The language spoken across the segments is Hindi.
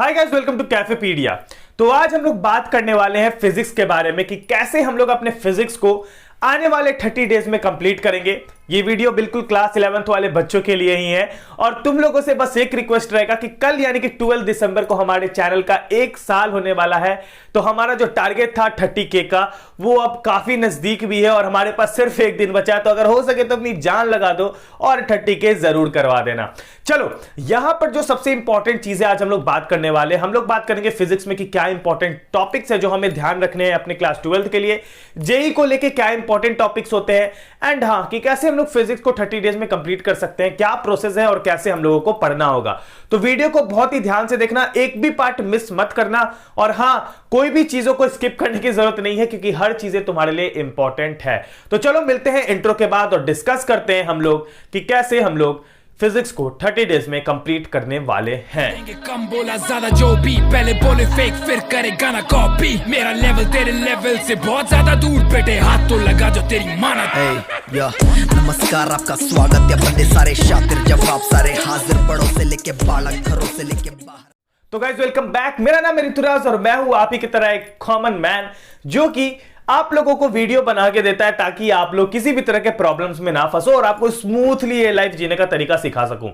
Hi guys, welcome to Cafepedia. तो आज हम लोग बात करने वाले हैं फिजिक्स के बारे में कि कैसे हम लोग अपने फिजिक्स को आने वाले 30 डेज में कंप्लीट करेंगे। ये वीडियो बिल्कुल क्लास 11th वाले बच्चों के लिए ही है और तुम लोगों से बस एक रिक्वेस्ट रहेगा कि कल यानी कि 12 दिसंबर को हमारे चैनल का 1 साल होने वाला है। तो हमारा जो टारगेट था 30K का वो अब काफी नजदीक भी है और हमारे पास सिर्फ एक दिन बचा है। तो अगर हो सके तो अपनी जान लगा दो और 30K जरूर करवा देना। चलो, यहां पर जो सबसे इंपॉर्टेंट चीज है आज हम लोग बात करने वाले, हम लोग बात करेंगे फिजिक्स में कि क्या इंपॉर्टेंट टॉपिक्स है जो हमें ध्यान रखने हैं अपने क्लास 12th के लिए, जेई को लेके क्या इंपॉर्टेंट टॉपिक्स होते हैं एंड हाँ कि कैसे हम लोग फिजिक्स को 30 डेज में कंप्लीट कर सकते हैं, क्या प्रोसेस है और कैसे हम लोगों को पढ़ना होगा। तो वीडियो को बहुत ही ध्यान से देखना, एक भी पार्ट मिस मत करना और हाँ कोई भी चीजों को स्किप करने की जरूरत नहीं है क्योंकि हर चीजें तुम्हारे लिए इंपॉर्टेंट है। तो चलो मिलते हैं इंट्रो के बाद और डिस्कस करते हैं हम लोग कि कैसे हम लोग फिजिक्स को 30 डेज में कंप्लीट करने वाले हैं। कम बोला ज्यादा जो भी, पहले बोले फेक फिर करे गाना कॉपी। मेरा लेवल तेरे लेवल से बहुत ज्यादा दूर, बेटे हाथ तो लगा जो तेरी माना। नमस्कार, आपका स्वागत है। बंदे सारे शातिर, जवाब सारे हाजिर, बड़ों से लेके बालक, घरों से लेके बाहर। तो गाइस वेलकम बैक, मेरा नाम है ऋतुराज और मैं हूं आप ही की तरह एक कॉमन मैन जो कि आप लोगों को वीडियो बना के देता है ताकि आप लोग किसी भी तरह के प्रॉब्लम्स में ना फंसो और आपको स्मूथली ये लाइफ जीने का तरीका सिखा सकूं।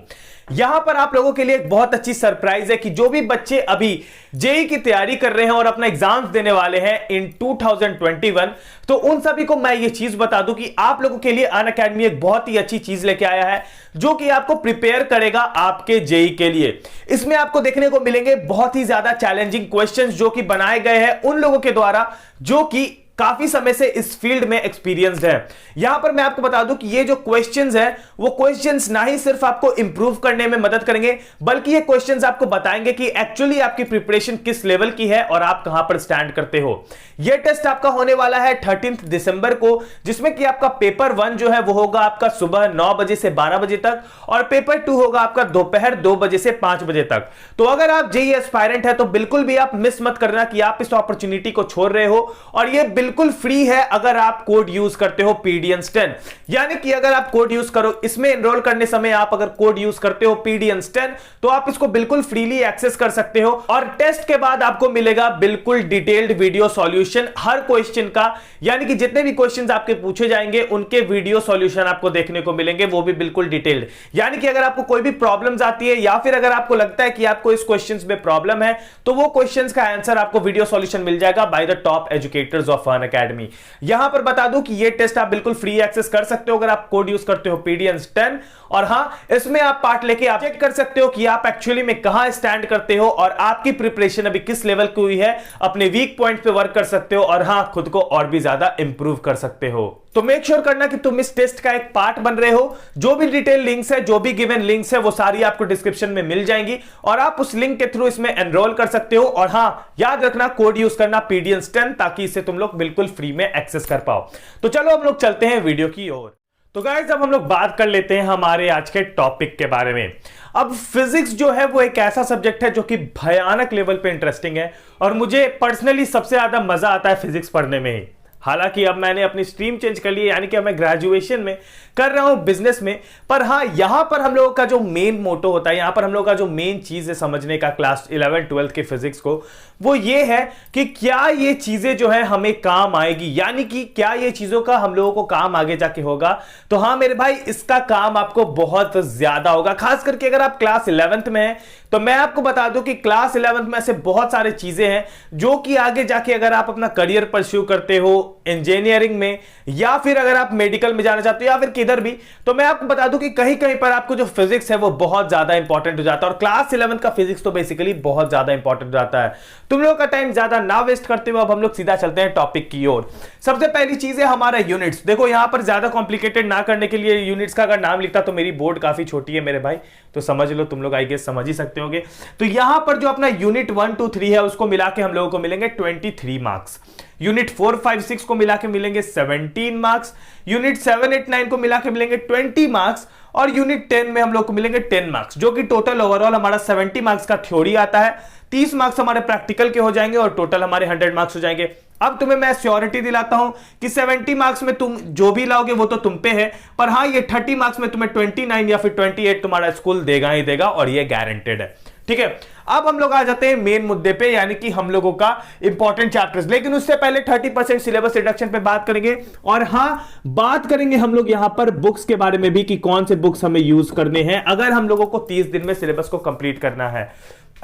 यहां पर आप लोगों के लिए एक बहुत अच्छी सरप्राइज है कि जो भी बच्चे अभी जेई की तैयारी कर रहे हैं और अपना एग्जाम्स देने वाले हैं इन 2021, तो उन सभी को मैं ये चीज बता दूं कि आप लोगों के लिए अनअकैडमी एक बहुत ही अच्छी चीज लेके आया है जो कि आपको प्रिपेयर करेगा आपके जेई के लिए। इसमें आपको देखने को मिलेंगे बहुत ही ज्यादा चैलेंजिंग क्वेश्चंस जो कि बनाए गए हैं उन लोगों के द्वारा जो कि काफी समय से इस फील्ड में एक्सपीरियंस्ड है। यहां पर मैं आपको बता दूं कि ये जो क्वेश्चंस हैं वो क्वेश्चंस ना ही सिर्फ आपको इंप्रूव करने में मदद करेंगे बल्कि ये क्वेश्चंस आपको बताएंगे कि एक्चुअली आपकी प्रिपरेशन किस लेवल की है और आप कहां पर स्टैंड करते हो। यह टेस्ट आपका होने वाला है 13 दिसंबर को, जिसमें कि आपका पेपर 1 जो है वो होगा आपका सुबह 9 बजे से 12 बजे तक और पेपर 2 होगा आपका दोपहर 2 बजे से 5 बजे तक। तो अगर आप जेई एस्पायरेंट है तो बिल्कुल भी आप मिस मत करना कि आप इस अपॉर्चुनिटी को छोड़ रहे हो और ये बिल्कुल फ्री है अगर आप कोड यूज करते हो PDNS10। यानी कि अगर आप कोड यूज करो, इसमें एनरोल करने समय आप अगर कोड यूज करते हो PDNS10 तो आप इसको बिल्कुल फ्रीली एक्सेस कर सकते हो और टेस्ट के बाद आपको मिलेगा बिल्कुल डिटेल्ड वीडियो सॉल्यूशन हर क्वेश्चन का। यानी कि जितने भी क्वेश्चंस आपके पूछे जाएंगे उनके वीडियो सॉल्यूशन आपको देखने को मिलेंगे, वो भी बिल्कुल डिटेल्ड। यानी कि अगर आपको कोई भी प्रॉब्लम्स आती है या फिर अगर आपको लगता है कि आपको इस क्वेश्चंस में प्रॉब्लम है तो वो क्वेश्चंस का आंसर आपको वीडियो सॉल्यूशन मिल जाएगा by the top educators of Unacademy. यहां पर बता दूं कि ये टेस्ट आप बिल्कुल फ्री एक्सेस कर सकते हो अगर आप कोड यूज करते हो PDNS10 और हां इसमें आप पार्ट लेके आप चेक कर सकते हो कि आप एक्चुअली में कहां स्टैंड करते हो और आपकी प्रिपरेशन अभी किस लेवल की हुई है, अपने वीक पॉइंट पे वर्क कर सकते हो और हां खुद को और भी ज्यादा इंप्रूव कर सकते हो। तो मेक श्योर करना कि तुम इस टेस्ट का एक पार्ट बन रहे हो। जो भी डिटेल लिंक्स है, जो भी गिवन लिंक्स है वो सारी आपको डिस्क्रिप्शन में मिल जाएंगी और आप उस लिंक के थ्रू इसमें एनरोल कर सकते हो और हां याद रखना कोड यूज करना PDNS10 ताकि इसे तुम लोग बिल्कुल फ्री में एक्सेस कर पाओ। तो चलो हम लोग चलते हैं वीडियो की ओर। तो गाइस अब हम लोग बात कर लेते हैं हमारे आज के टॉपिक के बारे में। अब फिजिक्स जो है वो एक ऐसा सब्जेक्ट है जो कि भयानक लेवल पे इंटरेस्टिंग है और मुझे पर्सनली सबसे ज्यादा मजा आता है फिजिक्स पढ़ने में ही। हालांकि अब मैंने अपनी स्ट्रीम चेंज कर ली है, यानी कि अब मैं ग्रेजुएशन में कर रहा हूं बिजनेस में, पर हाँ यहां पर हम लोगों का जो मेन मोटो होता है, यहां पर हम लोगों का जो मेन चीज है समझने का क्लास 11-12 के फिजिक्स को, वो ये है कि क्या ये चीजें जो है हमें काम आएगी, यानी कि क्या ये चीजों का हम लोगों को काम आगे जाके होगा। तो हाँ मेरे भाई, इसका काम आपको बहुत ज्यादा होगा, खास करके अगर आप क्लास 11th में हैं तो मैं आपको बता दूं कि क्लास 11th में ऐसे बहुत सारे चीजें हैं जो कि आगे जाके अगर आप अपना करियर परस्यू करते हो इंजीनियरिंग में या फिर अगर आप मेडिकल में जाना चाहते हो या फिर किधर भी, तो मैं आपको बता दूं कि कहीं कहीं पर आपको जो फिजिक्स है वो बहुत ज्यादा इंपॉर्टेंट हो जाता है और क्लास 11th का फिजिक्स तो बेसिकली बहुत ज्यादा इंपॉर्टेंट हो जाता है। तुम लोगों का टाइम ज्यादा ना वेस्ट करते हुए अब हम लोग सीधा चलते हैं टॉपिक की ओर। सबसे पहली चीज है हमारा यूनिट्स। देखो यहां पर ज्यादा कॉम्प्लिकेटेड ना करने के लिए यूनिट्स का अगर नाम लिखता तो मेरी बोर्ड काफी छोटी है मेरे भाई, तो समझ लो, तुम लोग आई गेस समझ ही सकते होंगे। तो यहां पर जो अपना यूनिट 1, 2, 3 है उसको मिला के हम लोगों को मिलेंगे 23 मार्क्स। यूनिट 4, 5, 6 को मिला के मिलेंगे 17 मार्क्स। यूनिट 7, 8, 9 को मिला के मिलेंगे 20 मार्क्स और यूनिट 10 में हम लोग को मिलेंगे 10 मार्क्स, जो कि टोटल ओवरऑल हमारा 70 मार्क्स का थ्योरी आता है, 30 मार्क्स हमारे प्रैक्टिकल के हो जाएंगे और टोटल हमारे 100 मार्क्स हो जाएंगे। अब तुम्हें मैं श्योरिटी दिलाता हूं कि 70 मार्क्स में तुम जो भी लाओगे वो तो तुम पे है, पर हाँ ये 30 मार्क्स में तुम्हें 29 या फिर 28 तुम्हारा स्कूल देगा ही देगा और ये गारंटेड है। ठीक है, अब हम लोग आ जाते हैं मेन मुद्दे पे, यानी कि हम लोगों का इंपॉर्टेंट चैप्टर्स। लेकिन उससे पहले 30% सिलेबस रिडक्शन पे बात करेंगे, और हां, बात करेंगे हम लोग यहां पर बुक्स के बारे में भी कि कौन से बुक्स हमें यूज करने हैं अगर हम लोगों को 30 दिन में सिलेबस को कंप्लीट करना है।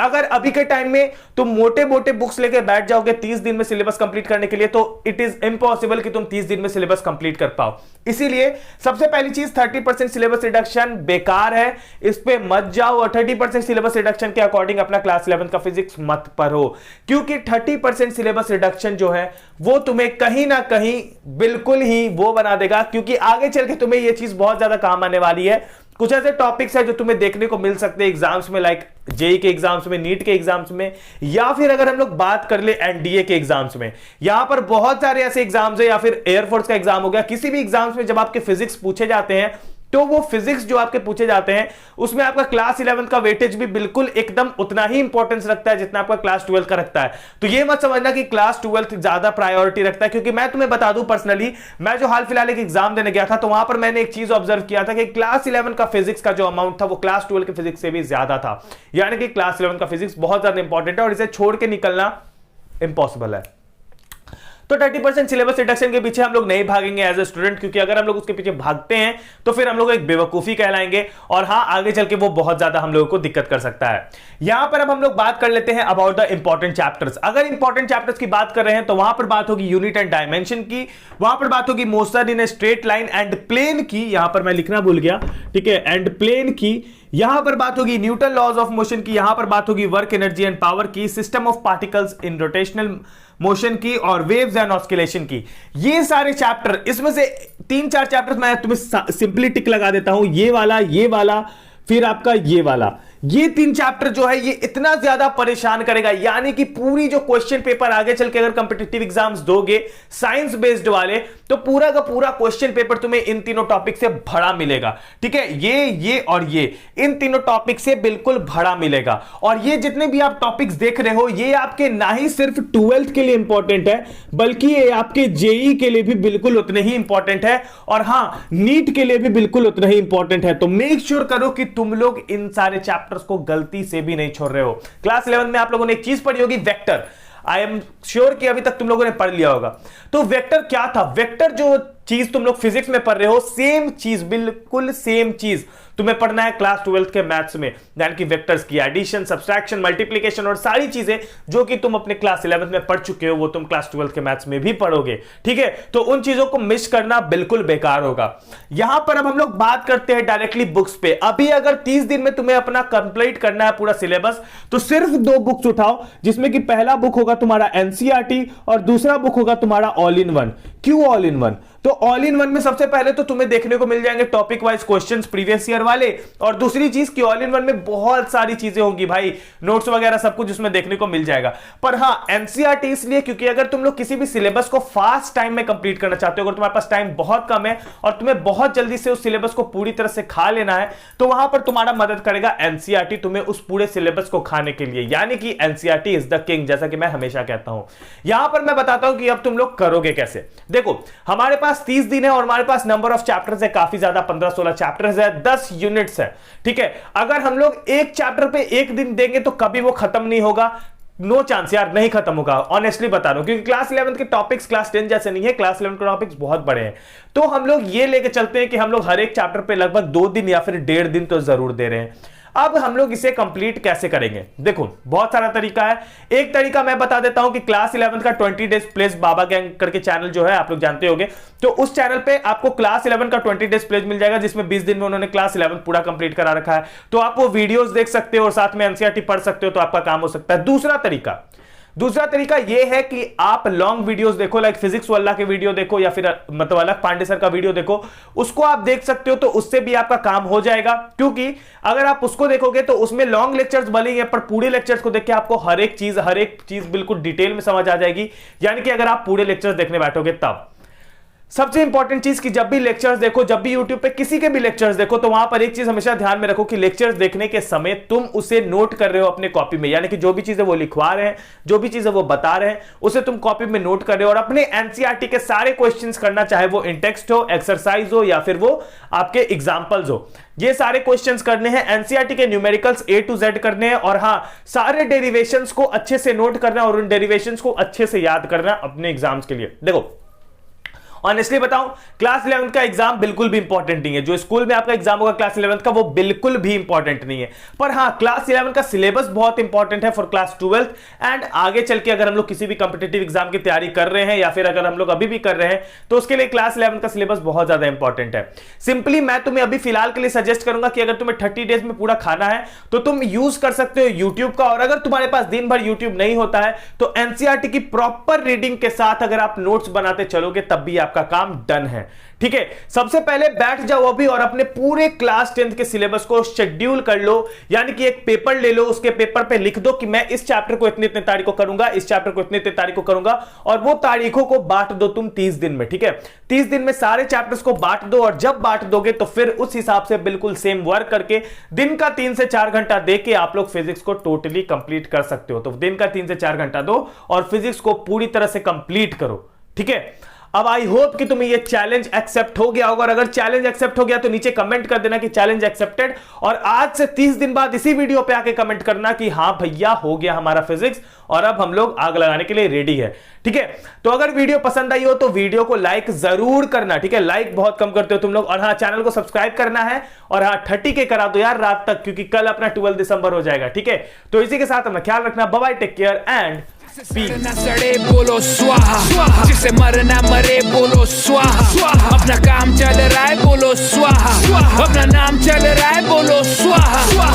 अगर अभी के टाइम में तुम मोटे मोटे बुक्स लेके बैठ जाओगे 30 दिन में सिलेबस कंप्लीट करने के लिए, तो इट इज इम्पॉसिबल कि तुम 30 दिन में सिलेबस कंप्लीट कर पाओ। इसीलिए सबसे पहली चीज 30% सिलेबस रिडक्शन बेकार है, इस पे मत जाओ, और 30% सिलेबस रिडक्शन के अकॉर्डिंग अपना क्लास 11 का फिजिक्स मत पढ़ो, क्योंकि 30% सिलेबस रिडक्शन जो है वो तुम्हें कहीं ना कहीं बिल्कुल ही वो बना देगा, क्योंकि आगे चल के तुम्हें ये चीज बहुत ज्यादा काम आने वाली है। कुछ ऐसे टॉपिक्स हैं जो तुम्हें देखने को मिल सकते हैं एग्जाम्स में, लाइक जेई के एग्जाम्स में, नीट के एग्जाम्स में, या फिर अगर हम लोग बात कर ले एनडीए के एग्जाम्स में। यहां पर बहुत सारे ऐसे एग्जाम्स हैं, या फिर एयरफोर्स का एग्जाम हो गया, किसी भी एग्जाम्स में जब आपके फिजिक्स पूछे जाते हैं तो वो फिजिक्स जो आपके पूछे जाते हैं उसमें आपका क्लास 11 का वेटेज भी बिल्कुल एकदम उतना ही इंपॉर्टेंस रखता है जितना आपका क्लास 12 का रखता है। तो ये मत समझना कि क्लास 12 ज्यादा प्रायोरिटी रखता है, क्योंकि मैं तुम्हें बता दूं पर्सनली, मैं जो हाल फिलहाल एक एग्जाम देने गया था तो वहां पर मैंने एक चीज ऑब्जर्व किया था कि क्लास 11 का फिजिक्स का जो अमाउंट था वो क्लास 12 के फिजिक्स से भी ज्यादा था। यानी कि क्लास 11 का फिजिक्स बहुत ज्यादा इंपॉर्टेंट है और इसे छोड़ के निकलना इंपॉसिबल है। तो 30% सिलेबस रिडक्शन के पीछे हम लोग नहीं भागेंगे एज ए स्टूडेंट, क्योंकि अगर हम लोग उसके पीछे भागते हैं तो फिर हम लोग एक बेवकूफी कहलाएंगे, और हां, आगे चल के वो बहुत ज्यादा हम लोगों को दिक्कत कर सकता है। यहां पर अब हम लोग बात कर लेते हैं अबाउट द इंपॉर्टेंट चैप्टर्स। अगर इंपॉर्टेंट चैप्टर्स की बात कर रहे हैं तो वहां पर बात होगी यूनिट एंड डायमेंशन की, वहां पर बात होगी motion in a straight line and plane की, यहां पर मैं लिखना भूल गया, ठीक है, एंड प्लेन की, यहां पर बात होगी न्यूटन लॉज ऑफ मोशन की, यहां पर बात होगी वर्क एनर्जी एंड पावर की, system of particles in rotational motion की, और वेव्स एंड ऑस्किलेशन की। ये सारे चैप्टर, इसमें से 3-4 चैप्टर्स मैं तुम्हें सिंपली टिक लगा देता हूं, ये वाला, फिर आपका ये वाला। ये 3 चैप्टर जो है ये इतना ज्यादा परेशान करेगा, यानी कि पूरी जो क्वेश्चन पेपर आगे चल के अगर कॉम्पिटिटिव एग्जाम्स दोगे साइंस बेस्ड वाले, तो पूरा का पूरा क्वेश्चन पेपर तुम्हें इन तीनों टॉपिक से भरा मिलेगा। ठीक है, ये और ये, इन तीनों टॉपिक से बिल्कुल भरा मिलेगा। और ये जितने भी आप टॉपिक्स देख रहे हो ये आपके ना ही सिर्फ 12th के लिए इंपॉर्टेंट है, बल्कि ये आपके जेई के लिए भी बिल्कुल उतने ही इंपॉर्टेंट है, और हां, नीट के लिए भी बिल्कुल उतना ही इंपॉर्टेंट है। तो मेक श्योर करो कि तुम लोग इन सारे चैप्टर्स को गलती से भी नहीं छोड़ रहे हो। क्लास 11 में आप लोगों ने एक चीज पढ़ी होगी, वेक्टर। आई एम श्योर कि अभी तक तुम लोगों ने पढ़ लिया होगा। तो वेक्टर क्या था? वेक्टर जो चीज तुम लोग फिजिक्स में पढ़ रहे हो, सेम चीज, बिल्कुल सेम चीज तुम्हें पढ़ना है क्लास 12th के मैथ्स में, यानी कि वेक्टर्स की एडिशन, सब्सट्रैक्शन, मल्टीप्लिकेशन और सारी चीजें जो कि तुम अपने क्लास 11th में पढ़ चुके हो वो तुम क्लास 12th के मैथ्स में भी पढ़ोगे। ठीक है, तो उन चीजों को मिस करना बिल्कुल बेकार होगा। यहां पर अब हम लोग बात करते हैं डायरेक्टली बुक्स पे। अभी अगर 30 दिन में तुम्हें अपना कंप्लीट करना है पूरा सिलेबस, तो सिर्फ 2 बुक्स उठाओ, जिसमें कि पहला बुक होगा तुम्हारा एनसीईआरटी और दूसरा बुक होगा तुम्हारा ऑल इन वन। क्यों ऑल इन वन? तो ऑल इन वन में सबसे पहले तो तुम्हें देखने को मिल जाएंगे topic wise questions previous year वाले, और दूसरी चीज कि ऑल इन वन में बहुत सारी चीजें होंगी भाई, नोट्स वगैरह सब कुछ उसमें देखने को मिल जाएगा। पर हां, एनसीईआरटी इसलिए क्योंकि अगर तुम लोग किसी भी सिलेबस को फास्ट टाइम में कंप्लीट करना चाहते हो, अगर तुम्हारे पास टाइम बहुत कम है और तुम्हें बहुत जल्दी से उस सिलेबस को पूरी तरह से खा लेना है, तो वहां पर तुम्हारा मदद करेगा एनसीईआरटी तुम्हें उस पूरे सिलेबस को खाने के लिए, यानी कि एनसीईआरटी इज द किंग, जैसा कि मैं हमेशा कहता हूं। यहां पर मैं बताता हूं कि अब तुम लोग करोगे कैसे। देखो, हमारे पास 30 दिन है और हमारे पास नंबर ऑफ चैप्टर्स है काफी ज्यादा, 15-16 चैप्टर्स है, 10 यूनिट्स है। ठीक है, अगर हम लोग एक चैप्टर पे एक दिन देंगे तो कभी वो खत्म नहीं होगा, नो चांस यार, नहीं खत्म होगा, ऑनेस्टली बता रहा हूं, क्योंकि क्लास 11 के टॉपिक्स क्लास 10 जैसे नहीं है, क्लास 11 के टॉपिक्स बहुत बड़े हैं। तो हम लोग ये लेके चलते हैं कि हम लोग हर एक चैप्टर पे लगभग 2 दिन या फिर 1.5 दिन तो जरूर दे रहे हैं। अब हम लोग इसे कंप्लीट कैसे करेंगे? देखो, बहुत सारा तरीका है। एक तरीका मैं बता देता हूं कि क्लास 11 का 20 डेज प्लेस बाबा गैंग करके चैनल जो है आप लोग जानते होंगे, तो उस चैनल पे आपको क्लास 11 का 20 डेज प्लेस मिल जाएगा, जिसमें 20 दिन में उन्होंने क्लास 11 पूरा कंप्लीट करा रखा है। तो आप वो वीडियोस देख सकते हो और साथ में एनसीईआरटी पढ़ सकते हो, तो आपका काम हो सकता है। दूसरा तरीका यह है कि आप लॉन्ग वीडियोस देखो, लाइक फिजिक्स वाला के वीडियो देखो, या फिर मतलब अलग पांडे सर का वीडियो देखो, उसको आप देख सकते हो, तो उससे भी आपका काम हो जाएगा। क्योंकि अगर आप उसको देखोगे तो उसमें लॉन्ग लेक्चर्स बनेंगे, पर पूरे लेक्चर्स को देख के आपको हर एक चीज बिल्कुल डिटेल में समझ आ जाएगी, यानी कि अगर आप पूरे लेक्चर्स देखने बैठोगे तब। सबसे इंपॉर्टेंट चीज कि जब भी लेक्चर्स देखो, जब भी यूट्यूब पे किसी के भी लेक्चर्स देखो, तो वहां पर एक चीज हमेशा ध्यान में रखो कि लेक्चर्स देखने के समय तुम उसे नोट कर रहे हो अपने कॉपी में, यानी कि जो भी चीजें वो लिखवा रहे हैं, जो भी चीजें वो बता रहे हैं, उसे तुम कॉपी में नोट कर रहे हो और अपने एनसीईआरटी के सारे क्वेश्चंस करना, चाहे वो इन टेक्स्ट हो, एक्सरसाइज हो या फिर वो आपके एग्जांपल्स हो, ये सारे क्वेश्चंस करने हैं। एनसीईआरटी के न्यूमेरिकल्स A to Z करने हैं और हां, सारे डेरिवेशंस को अच्छे से नोट करना है और उन डेरिवेशंस को अच्छे से याद करना अपने एग्जाम्स के लिए। देखो ऑनेस्टली बताऊं, क्लास 11th का एग्जाम बिल्कुल भी इंपॉर्टेंट नहीं है। जो स्कूल में आपका एग्जाम होगा क्लास 11th का, वो बिल्कुल भी इंपॉर्टेंट नहीं है। पर हां, क्लास 11 का सिलेबस बहुत इंपॉर्टेंट है फॉर क्लास 12th एंड आगे चल के अगर हम लोग किसी भी कॉम्पिटिटिव एग्जाम की तैयारी कर रहे हैं या फिर अगर हम लोग अभी भी कर रहे हैं, तो उसके लिए क्लास 11 का सिलेबस बहुत ज्यादा इंपॉर्टेंट है। सिंपली मैं तुम्हें अभी फिलहाल के लिए सजेस्ट करूंगा कि अगर तुम्हें 30 डेज में पूरा खाना है तो तुम यूज कर सकते हो यूट्यूब का, और अगर तुम्हारे पास दिन भर यूट्यूब नहीं होता है तो एनसीईआरटी की प्रॉपर रीडिंग के साथ अगर आप नोट्स बनाते चलोगे तब भी आपका काम डन है। ठीक है, सबसे पहले बैठ जाओ अभी और अपने पूरे क्लास 10th के सिलेबस को शेड्यूल कर लो, यानी कि एक पेपर ले लो, उसके पेपर पे लिख दो कि मैं इस चैप्टर को इतने तारीख को करूंगा, इस चैप्टर को इतने तारीख को करूंगा, और वो तारीखों को बांट दो तुम 30 दिन में। ठीक है, 30 दिन में सारे चैप्टर्स को बांट दो और जब बांट दोगे तो फिर उस हिसाब से बिल्कुल सेम वर्क करके दिन का 3 से 4 घंटा दे के आप लोग फिजिक्स को टोटली कंप्लीट कर सकते हो। तो दिन का 3 से 4 घंटा दो और फिजिक्स को पूरी तरह से कंप्लीट करो। ठीक है, अब आई होप कि तुम्हें ये चैलेंज एक्सेप्ट हो गया होगा, और अगर चैलेंज एक्सेप्ट हो गया तो नीचे कमेंट कर देना कि चैलेंज एक्सेप्टेड, और आज से 30 दिन बाद इसी वीडियो पे आके कमेंट करना कि हां भैया हो गया हमारा फिजिक्स और अब हम लोग आग लगाने के लिए रेडी है। ठीक है, तो अगर वीडियो पसंद आई हो तो वीडियो को लाइक जरूर करना। ठीक है, लाइक बहुत कम करते हो तुम लोग, और हाँ, चैनल को सब्सक्राइब करना है, और हाँ 30K करा दो यार रात तक, क्योंकि कल अपना 12 दिसंबर हो जाएगा। ठीक है, तो इसी के साथ अपना ख्याल रखना। Bye bye, take care and मरना सड़े बोलो स्वाहा, जिसे मरना मरे बोलो स्वाहा, अपना काम चल रहा है बोलो स्वाहा, अपना नाम चल रहा है बोलो स्वाहा।